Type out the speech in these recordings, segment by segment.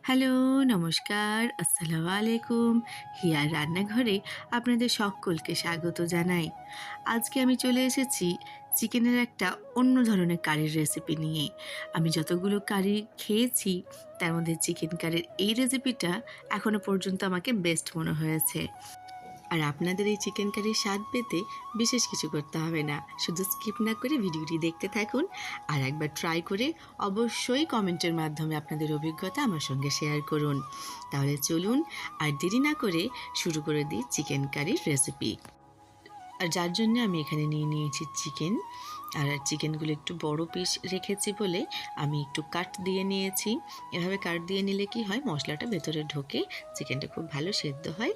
Hello, নমস্কার, আসসালামু আলাইকুম। হিয়ার রান্নাঘরে আপনাদের সকলকে স্বাগত জানাই। আজকে আমি চলে এসেছি চিকেনের একটা অন্য ধরনের কারির রেসিপি নিয়ে। আমি যতগুলো কারি খেয়েছি তার মধ্যে চিকেন কারির এই রেসিপিটা এখনো পর্যন্ত আমাকে বেস্ট মনে হয়েছে। আর আপনাদের এই চিকেন কারির স্বাদ পেতে বিশেষ কিছু করতে হবে না, শুধু স্কিপ না করে ভিডিওটি দেখতে থাকুন আর একবার ট্রাই করে অবশ্যই কমেন্টের মাধ্যমে আপনাদের অভিজ্ঞতা আমার সঙ্গে শেয়ার করুন। তাহলে চলুন আর দেরি না করে শুরু করে দিই চিকেন কারির রেসিপি। আর যার জন্য আমি এখানে নিয়ে নিয়েছি চিকেন, আর চিকেনগুলো একটু বড় পিস রেখেছি বলে আমি একটু কাট দিয়ে নিয়েছি। এভাবে কাট দিয়ে নিলে কি হয়, মশলাটা ভেতরে ঢোকে, চিকেনটা খুব ভালো সেদ্ধ হয়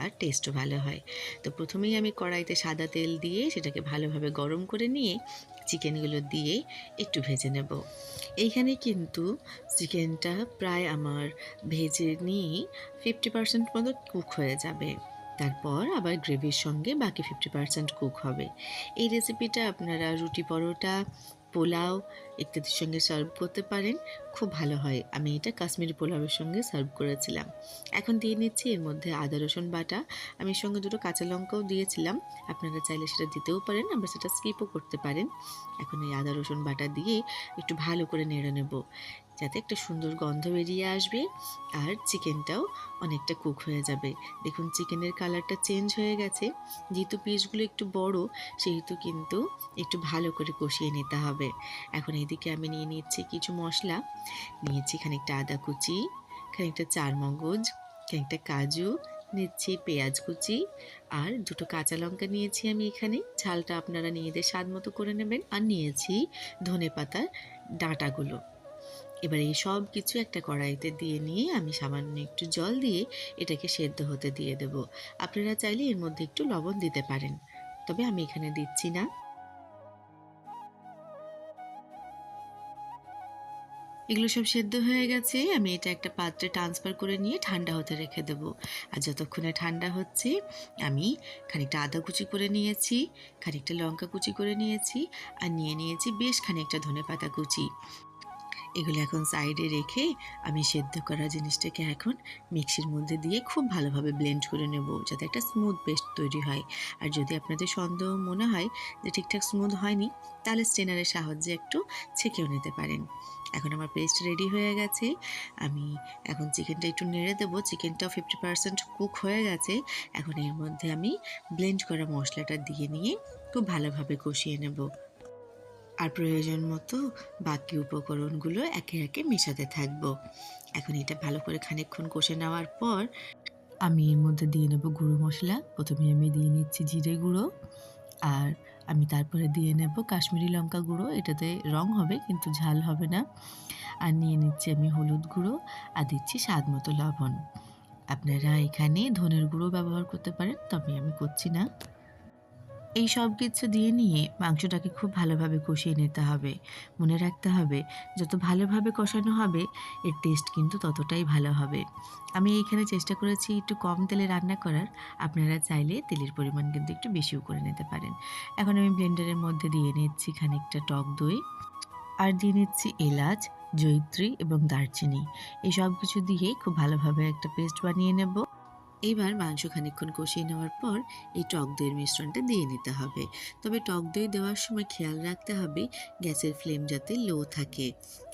আর টেস্টও ভালো হয়। তো প্রথমেই আমি কড়াইতে সাদা তেল দিয়ে সেটাকে ভালোভাবে গরম করে নিয়ে চিকেনগুলো দিয়ে একটু ভেজে নেব। এইখানে কিন্তু চিকেনটা প্রায় আমার ভেজে নিয়ে 50% মতো কুক হয়ে যাবে। তারপর আবার গ্রেভির সঙ্গে বাকি 50% কুক হবে। এই রেসিপিটা আপনারা রুটি, পরোটা, পোলাও ইত্যাদির সঙ্গে সার্ভ করতে পারেন, খুব ভালো হয়। আমি এটা কাশ্মীরি পোলাওয়ের সঙ্গে সার্ভ করেছিলাম। এখন দিয়ে নিচ্ছি এর মধ্যে আদা রসুন বাটা। আমি এর সঙ্গে দুটো কাঁচা লঙ্কাও দিয়েছিলাম, আপনারা চাইলে সেটা দিতেও পারেন, আবার সেটা স্কিপও করতে পারেন। এখন এই আদা রসুন বাটা দিয়ে একটু ভালো করে নেড়ে নেব, যাতে একটা সুন্দর গন্ধ বেরিয়ে আসবে আর চিকেনটাও অনেকটা কুক হয়ে যাবে। দেখুন চিকেনের কালারটা চেঞ্জ হয়ে গেছে। যেহেতু পিসগুলো একটু বড়, সেহেতু কিন্তু একটু ভালো করে কষিয়ে নিতে হবে। এখন এদিকে আমি নিয়ে নিচ্ছি কিছু মশলা। নিয়েছি খানিকটা আদা কুচি, খানিকটা চারমগজ, খানিকটা কাজু, নিচ্ছি পেঁয়াজ কুচি আর দুটো কাঁচা লঙ্কা নিয়েছি আমি এখানে। ঝালটা আপনারা নিজেদের স্বাদ মতো করে নেবেন। আর নিয়েছি ধনেপাতার ডাঁটাগুলো। এবার এই সব কিছু একটা কড়াইতে দিয়ে নিয়ে আমি সামান্য একটু জল দিয়ে এটাকে সেদ্ধ হতে দিয়ে দেব। আপনারা চাইলে এর মধ্যে একটু লবণ দিতে পারেন, তবে আমি এখানে দিচ্ছি না। এগুলো সব সেদ্ধ হয়ে গেছে, আমি এটা একটা পাত্রে ট্রান্সফার করে নিয়ে ঠান্ডা হতে রেখে দেব। আর যতক্ষণে ঠান্ডা হচ্ছে আমি খানিকটা আদা কুচি করে নিয়েছি, খানিকটা লঙ্কা কুচি করে নিয়েছি আর নিয়ে নিয়েছি বেশ খানিকটা ধনেপাতা কুচি। এগুলো এখন সাইডে রেখে আমি সেদ্ধ করা জিনিসটাকে এখন মিক্সির মধ্যে দিয়ে খুব ভালোভাবে ব্লেন্ড করে নেব, যাতে একটা স্মুথ পেস্ট তৈরি হয়। আর যদি আপনাদের সন্দেহ মনে হয় যে ঠিকঠাক স্মুথ হয়নি, তাহলে স্ট্রেনারের সাহায্যে একটু ছেঁকেও নিতে পারেন। এখন আমার পেস্ট রেডি হয়ে গেছে। আমি এখন চিকেনটা একটু নেড়ে দেবো। চিকেনটাও 50% কুক হয়ে গেছে। এখন এর মধ্যে আমি ব্লেন্ড করা মশলাটা দিয়ে নিয়ে খুব ভালোভাবে কষিয়ে নেব। আর প্রয়োজন মতো বাকি উপকরণগুলো একে একে মেশাতে থাকবো। এখন এটা ভালো করে খানিকক্ষণ কষে নেওয়ার পর আমি এর মধ্যে দিয়ে নেব গুঁড়ো মশলা। প্রথমে আমি দিয়ে নিচ্ছি জিরে গুঁড়ো, আর আমি তারপরে দিয়ে নেব কাশ্মীরি লঙ্কা গুঁড়ো। এটাতে রং হবে কিন্তু ঝাল হবে না। আর নিয়ে নিচ্ছি আমি হলুদ গুঁড়ো, আর দিচ্ছি স্বাদ মতো লবণ। আপনারা এখানে ধনের গুঁড়ো ব্যবহার করতে পারেন, তবে আমি করছি না। এই সব কিছু দিয়ে নিয়ে মাংসটাকে খুব ভালোভাবে কষিয়ে নিতে হবে। মনে রাখতে হবে, যত ভালোভাবে কষানো হবে এর টেস্ট কিন্তু ততটাই ভালো হবে। আমি এইখানে চেষ্টা করেছি একটু কম তেলে রান্না করার, আপনারা চাইলে তেলের পরিমাণ কিন্তু একটু বেশিও করে নিতে পারেন। এখন আমি ব্লেন্ডারের মধ্যে দিয়ে নিচ্ছি খানিকটা টক দই, আর দিয়ে নিচ্ছি এলাচ, জয়িত্রী এবং দারচিনি। এই সব কিছু দিয়ে খুব ভালোভাবে একটা পেস্ট বানিয়ে নেব। এইবার মাংস খানিকক্ষণ কষিয়ে নেওয়ার পর এই টক দইয়ের মিশ্রণটা দিয়ে নিতে হবে। তবে টক দই দেওয়ার সময় খেয়াল রাখতে হবে গ্যাসের ফ্লেম যাতে লো থাকে।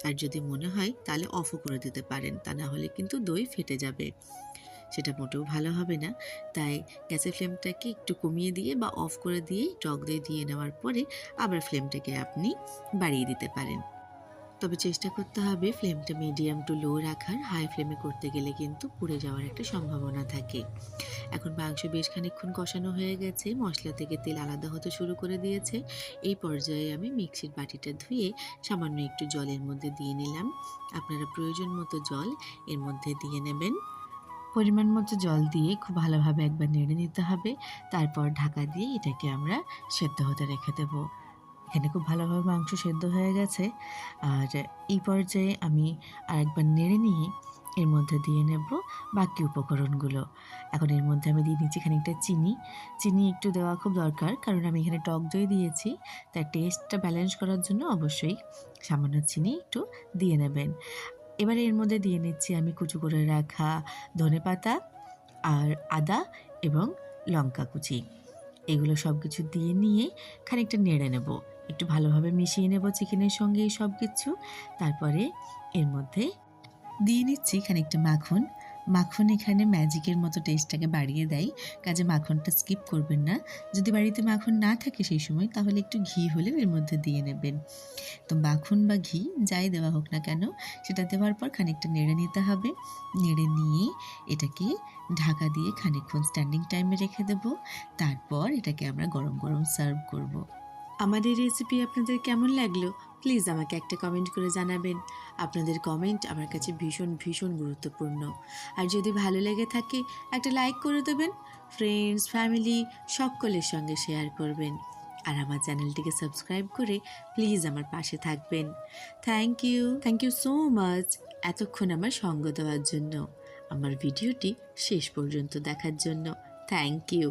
আর যদি মনে হয় তাহলে অফও করে দিতে পারেন, তা না হলে কিন্তু দই ফেটে যাবে, সেটা মোটেও ভালো হবে না। তাই গ্যাসের ফ্লেমটাকে একটু কমিয়ে দিয়ে বা অফ করে দিয়ে টক দই দিয়ে নেওয়ার পরে আবার ফ্লেমটাকে আপনি বাড়িয়ে দিতে পারেন। তবে চেষ্টা করতে হবে ফ্লেমটা মিডিয়াম টু লো রাখার। হাই ফ্লেমে করতে গেলে কিন্তু পুড়ে যাওয়ার একটা সম্ভাবনা থাকে। এখন মাংস বেশ খানিকক্ষণ কষানো হয়ে গেছে, মশলা থেকে তেল আলাদা হতে শুরু করে দিয়েছে। এই পর্যায়ে আমি মিক্সির বাটিটা ধুয়ে সামান্য একটু জলের মধ্যে দিয়ে নিলাম। আপনারা প্রয়োজন মতো জল এর মধ্যে দিয়ে নেবেন। পরিমাণ মতো জল দিয়ে খুব ভালোভাবে একবার নেড়ে নিতে হবে। তারপর ঢাকা দিয়ে এটাকে আমরা সেদ্ধ হতে রেখে দেবো। এখানে খুব ভালোভাবে মাংস সেদ্ধ হয়ে গেছে। আর এই পর্যায়ে আমি আরেকবার নেড়ে নিয়ে এর মধ্যে দিয়ে নেব বাকি উপকরণগুলো। এখন এর মধ্যে আমি দিয়ে নিচ্ছি খানিকটা চিনি। চিনি একটু দেওয়া খুব দরকার, কারণ আমি এখানে টক দই দিয়েছি, তার টেস্টটা ব্যালেন্স করার জন্য অবশ্যই সামান্য চিনি একটু দিয়ে নেবেন। এবারে এর মধ্যে দিয়ে নিচ্ছি আমি কুচি করে রাখা ধনেপাতা আর আদা এবং লঙ্কা কুচি। এগুলো সব কিছু দিয়ে নিয়ে খানিকটা নেড়ে নেব, একটু ভালোভাবে মিশিয়ে নেব চিকেনের সঙ্গে এই সব কিছু। তারপরে এর মধ্যে দিয়ে নিচ্ছি খানিকটা মাখন। মাখন এখানে ম্যাজিকের মতো টেস্টটাকে বাড়িয়ে দেয়, কাজে মাখনটা স্কিপ করবেন না। যদি বাড়িতে মাখন না থাকে সেই সময়, তাহলে একটু ঘি হলেও এর মধ্যে দিয়ে নেবেন। তো মাখন বা ঘি যাই দেওয়া হোক না কেন, সেটা দেওয়ার পর খানিকটা নেড়ে নিতে হবে। নেড়ে নিয়ে এটাকে ঢাকা দিয়ে খানিকক্ষণ স্ট্যান্ডিং টাইমে রেখে দেব। তারপর এটাকে আমরা গরম গরম সার্ভ করব। আমার এই রেসিপি আপনাদের কেমন লাগলো প্লিজ আমাকে একটা কমেন্ট করে জানাবেন। আপনাদের কমেন্ট আমার কাছে ভীষণ ভীষণ গুরুত্বপূর্ণ। আর যদি ভালো লেগে থাকে একটা লাইক করে দেবেন, ফ্রেন্ডস ফ্যামিলি সকলের সঙ্গে শেয়ার করবেন। আর আমার চ্যানেলটিকে সাবস্ক্রাইব করে প্লিজ আমার পাশে থাকবেন। থ্যাংক ইউ সো মাচ এতক্ষণ আমার সঙ্গ দেওয়ার জন্য, আমার ভিডিওটি শেষ পর্যন্ত দেখার জন্য। Thank you.